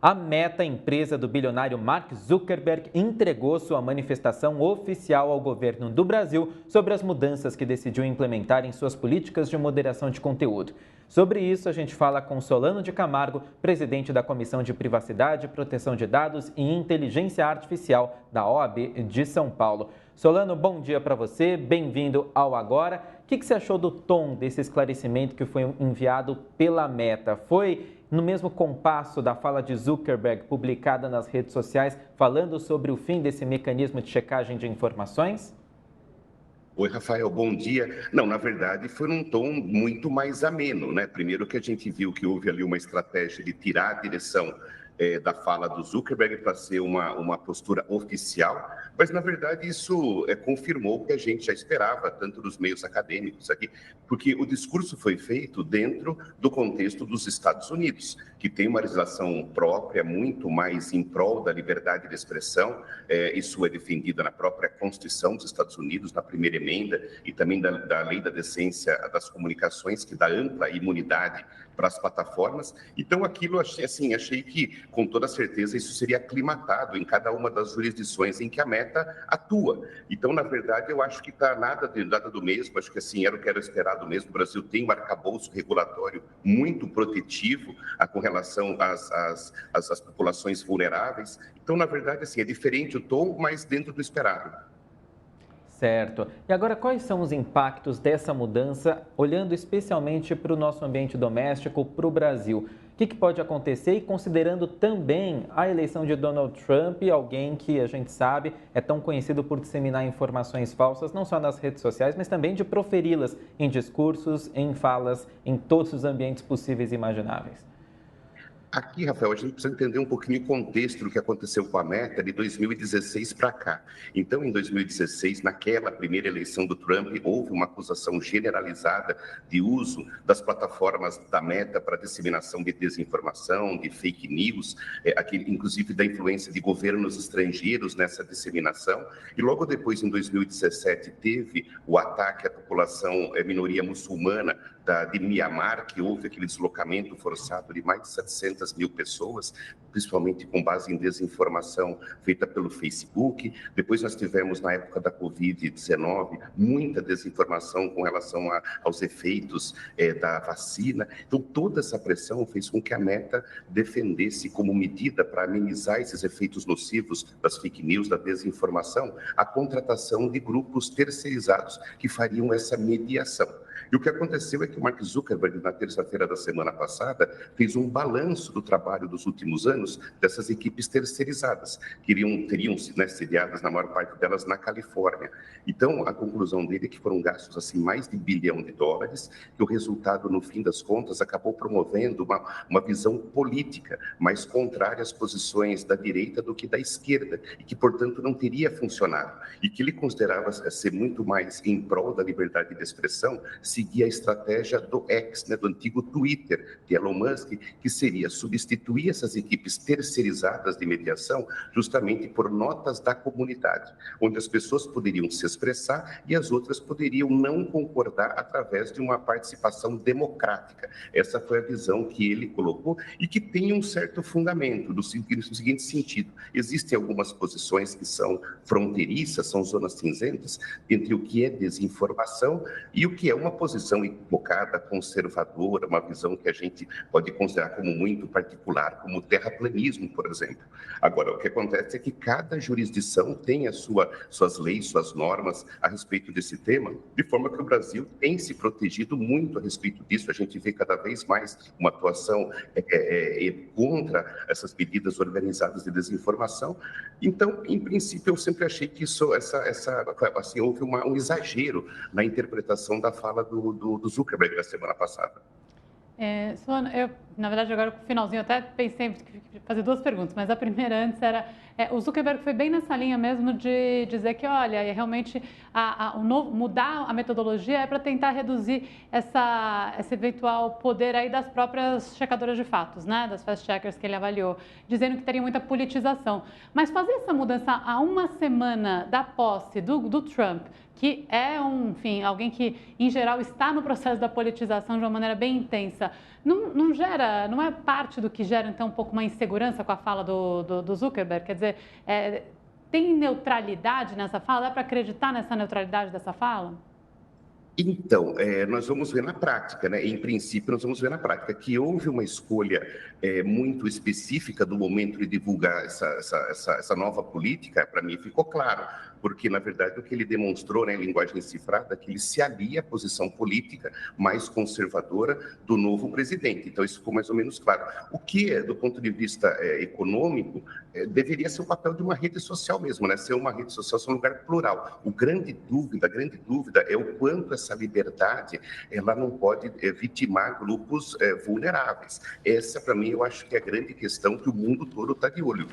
A Meta, empresa do bilionário Mark Zuckerberg, entregou sua manifestação oficial ao governo do Brasil sobre as mudanças que decidiu implementar em suas políticas de moderação de conteúdo. Sobre isso, a gente fala com Solano de Camargo, presidente da Comissão de Privacidade, Proteção de Dados e Inteligência Artificial da OAB de São Paulo. Solano, bom dia para você, bem-vindo ao Agora. O que você achou do tom desse esclarecimento que foi enviado pela Meta? Foi no mesmo compasso da fala de Zuckerberg publicada nas redes sociais, falando sobre o fim desse mecanismo de checagem de informações? Oi, Rafael, bom dia. Não, na verdade, foi num tom muito mais ameno, né? Primeiro que a gente viu que houve ali uma estratégia de tirar a direção da fala do Zuckerberg para ser uma postura oficial, mas, na verdade, isso confirmou o que a gente já esperava, tanto dos meios acadêmicos aqui, porque o discurso foi feito dentro do contexto dos Estados Unidos, que tem uma legislação própria, muito mais em prol da liberdade de expressão. Isso é defendido na própria Constituição dos Estados Unidos, na primeira emenda, e também da Lei da Decência das Comunicações, que dá ampla imunidade para as plataformas. Então, aquilo, achei que, com toda certeza, isso seria aclimatado em cada uma das jurisdições em que a Meta atua. Então, na verdade, eu acho que está nada do mesmo, acho que assim, era o que era esperado mesmo. O Brasil tem um arcabouço regulatório muito protetivo com relação às populações vulneráveis. Então, na verdade, assim, é diferente o tom, mas dentro do esperado. Certo. E agora, quais são os impactos dessa mudança, olhando especialmente para o nosso ambiente doméstico, para o Brasil? O que pode acontecer e considerando também a eleição de Donald Trump, alguém que a gente sabe é tão conhecido por disseminar informações falsas, não só nas redes sociais, mas também de proferi-las em discursos, em falas, em todos os ambientes possíveis e imagináveis? Aqui, Rafael, a gente precisa entender um pouquinho o contexto do que aconteceu com a Meta de 2016 para cá. Então, em 2016, naquela primeira eleição do Trump, houve uma acusação generalizada de uso das plataformas da Meta para disseminação de desinformação, de fake news, inclusive da influência de governos estrangeiros nessa disseminação. E logo depois, em 2017, teve o ataque à população minoria muçulmana de Mianmar, que houve aquele deslocamento forçado de mais de 700 mil pessoas, principalmente com base em desinformação feita pelo Facebook. Depois nós tivemos, na época da Covid-19, muita desinformação com relação aos efeitos da vacina. Então, toda essa pressão fez com que a Meta defendesse, como medida para amenizar esses efeitos nocivos das fake news, da desinformação, a contratação de grupos terceirizados que fariam essa mediação. E o que aconteceu é que o Mark Zuckerberg, na terça-feira da semana passada, fez um balanço do trabalho dos últimos anos dessas equipes terceirizadas, que teriam sediadas, na maior parte delas, na Califórnia. Então, a conclusão dele é que foram gastos assim, mais de $1 bilhão, que o resultado, no fim das contas, acabou promovendo uma visão política mais contrária às posições da direita do que da esquerda, e que, portanto, não teria funcionado, e que ele considerava ser muito mais em prol da liberdade de expressão, seguir a estratégia do X, do antigo Twitter, de Elon Musk, que seria substituir essas equipes terceirizadas de mediação justamente por notas da comunidade, onde as pessoas poderiam se expressar e as outras poderiam não concordar através de uma participação democrática. Essa foi a visão que ele colocou e que tem um certo fundamento, no seguinte sentido: existem algumas posições que são fronteiriças, são zonas cinzentas, entre o que é desinformação e o que é uma posição equivocada, conservadora, uma visão que a gente pode considerar como muito particular, como terraplanismo, por exemplo. Agora, o que acontece é que cada jurisdição tem suas leis, suas normas a respeito desse tema, de forma que o Brasil tem se protegido muito a respeito disso. A gente vê cada vez mais uma atuação contra essas medidas organizadas de desinformação. Então, em princípio, eu sempre achei que houve um exagero na interpretação da fala do Zuckerberg na semana passada. Solano, na verdade, agora no finalzinho, eu até pensei em fazer duas perguntas, mas a primeira antes era, o Zuckerberg foi bem nessa linha mesmo de dizer que, olha, realmente mudar a metodologia é para tentar reduzir esse eventual poder aí das próprias checadoras de fatos, né, das fast-checkers que ele avaliou, dizendo que teria muita politização. Mas fazer essa mudança a uma semana da posse do Trump, que é alguém que, em geral, está no processo da politização de uma maneira bem intensa, não gera não é parte do que gera, então, um pouco uma insegurança com a fala do Zuckerberg? Quer dizer, tem neutralidade nessa fala? Dá para acreditar nessa neutralidade dessa fala? Então, nós vamos ver na prática, né? Em princípio, nós vamos ver na prática que houve uma escolha muito específica do momento de divulgar essa nova política. Para mim ficou claro, porque, na verdade, o que ele demonstrou, né, em linguagem cifrada, é que ele se alia à posição política mais conservadora do novo presidente. Então, isso ficou mais ou menos claro. O que, do ponto de vista econômico, deveria ser o papel de uma rede social mesmo, né? Ser uma rede social, ser um lugar plural. A grande dúvida é o quanto essa liberdade ela não pode vitimar grupos vulneráveis. Essa, para mim, eu acho que é a grande questão que o mundo todo está de olho.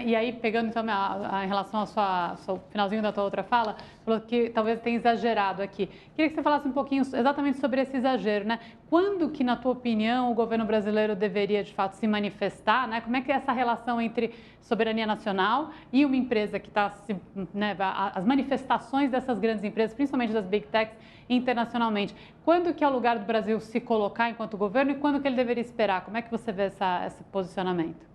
E aí, pegando então em relação ao finalzinho da tua outra fala, falou que talvez tenha exagerado aqui. Queria que você falasse um pouquinho exatamente sobre esse exagero, né? Quando que, na tua opinião, o governo brasileiro deveria, de fato, se manifestar, né? Como é que é essa relação entre soberania nacional e uma empresa que está, né, as manifestações dessas grandes empresas, principalmente das Big Techs, internacionalmente. Quando que é o lugar do Brasil se colocar enquanto governo e quando que ele deveria esperar? Como é que você vê esse posicionamento?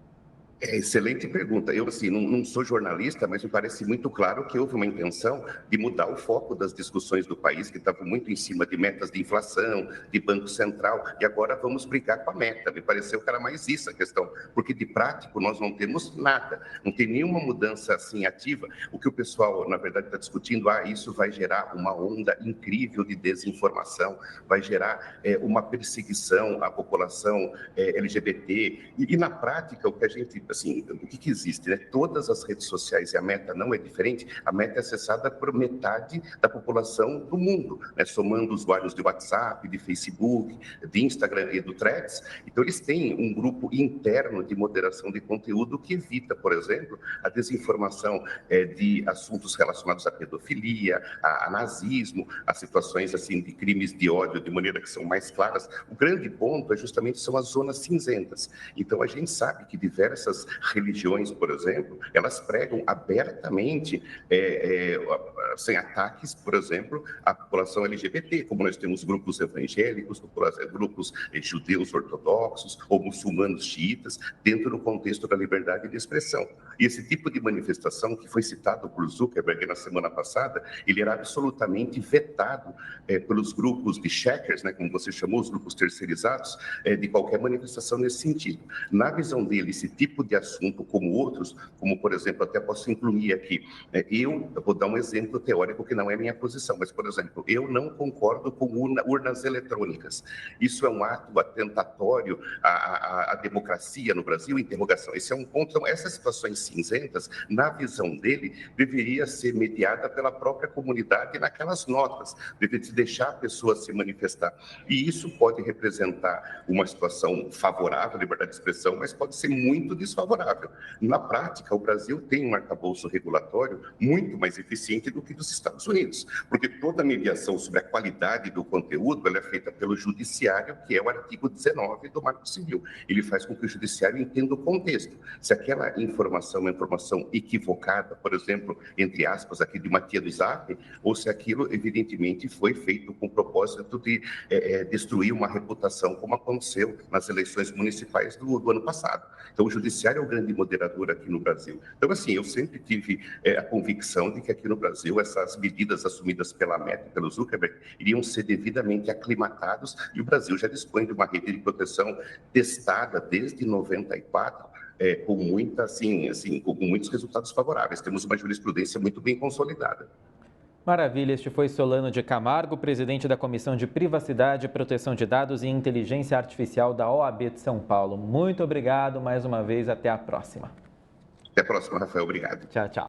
Excelente pergunta. Eu, assim, não sou jornalista, mas me parece muito claro que houve uma intenção de mudar o foco das discussões do país, que estavam muito em cima de metas de inflação, de Banco Central, e agora vamos brigar com a meta. Me pareceu que era mais isso a questão, porque de prático nós não temos nada, não tem nenhuma mudança assim ativa. O que o pessoal, na verdade, está discutindo, isso vai gerar uma onda incrível de desinformação, vai gerar uma perseguição à população LGBT, e na prática o que a gente... Assim, o que existe, né? Todas as redes sociais, e a Meta não é diferente, a Meta é acessada por metade da população do mundo, né? Somando usuários de WhatsApp, de Facebook, de Instagram e do Threads. Então, eles têm um grupo interno de moderação de conteúdo que evita, por exemplo, a desinformação de assuntos relacionados à pedofilia, a nazismo, a situações assim de crimes de ódio, de maneira que são mais claras. O grande ponto justamente são as zonas cinzentas. Então, a gente sabe que diversas religiões, por exemplo, elas pregam abertamente sem ataques, por exemplo, à população LGBT, como nós temos grupos evangélicos, grupos judeus ortodoxos ou muçulmanos xiitas, dentro do contexto da liberdade de expressão. E esse tipo de manifestação que foi citado por Zuckerberg na semana passada, ele era absolutamente vetado pelos grupos de checkers, né, como você chamou, os grupos terceirizados, de qualquer manifestação nesse sentido. Na visão dele, esse tipo de assunto, como outros, como, por exemplo, até posso incluir aqui, eu vou dar um exemplo teórico que não é minha posição, mas, por exemplo, eu não concordo com urnas eletrônicas. Isso é um ato atentatório à democracia no Brasil? Interrogação. Esse é um ponto. Então, essas situações cinzentas, na visão dele, deveria ser mediada pela própria comunidade naquelas notas, deveria deixar a pessoa se manifestar. E isso pode representar uma situação favorável à liberdade de expressão, mas pode ser muito desfavorável. Na prática, o Brasil tem um arcabouço regulatório muito mais eficiente do que dos Estados Unidos, porque toda a mediação sobre a qualidade do conteúdo ela é feita pelo judiciário, que é o artigo 19 do Marco Civil. Ele faz com que o judiciário entenda o contexto. Se aquela informação é uma informação equivocada, por exemplo, entre aspas, aqui de uma tia do Zap, ou se aquilo, evidentemente, foi feito com o propósito de destruir uma reputação, como aconteceu nas eleições municipais do ano passado. Então, o judiciário é o grande moderador aqui no Brasil. Então, assim, eu sempre tive a convicção de que aqui no Brasil essas medidas assumidas pela Meta e pelo Zuckerberg iriam ser devidamente aclimatados e o Brasil já dispõe de uma rede de proteção testada desde 94, com muitos resultados favoráveis. Temos uma jurisprudência muito bem consolidada. Maravilha, este foi Solano de Camargo, presidente da Comissão de Privacidade, Proteção de Dados e Inteligência Artificial da OAB de São Paulo. Muito obrigado mais uma vez, até a próxima. Até a próxima, Rafael. Obrigado. Tchau, tchau.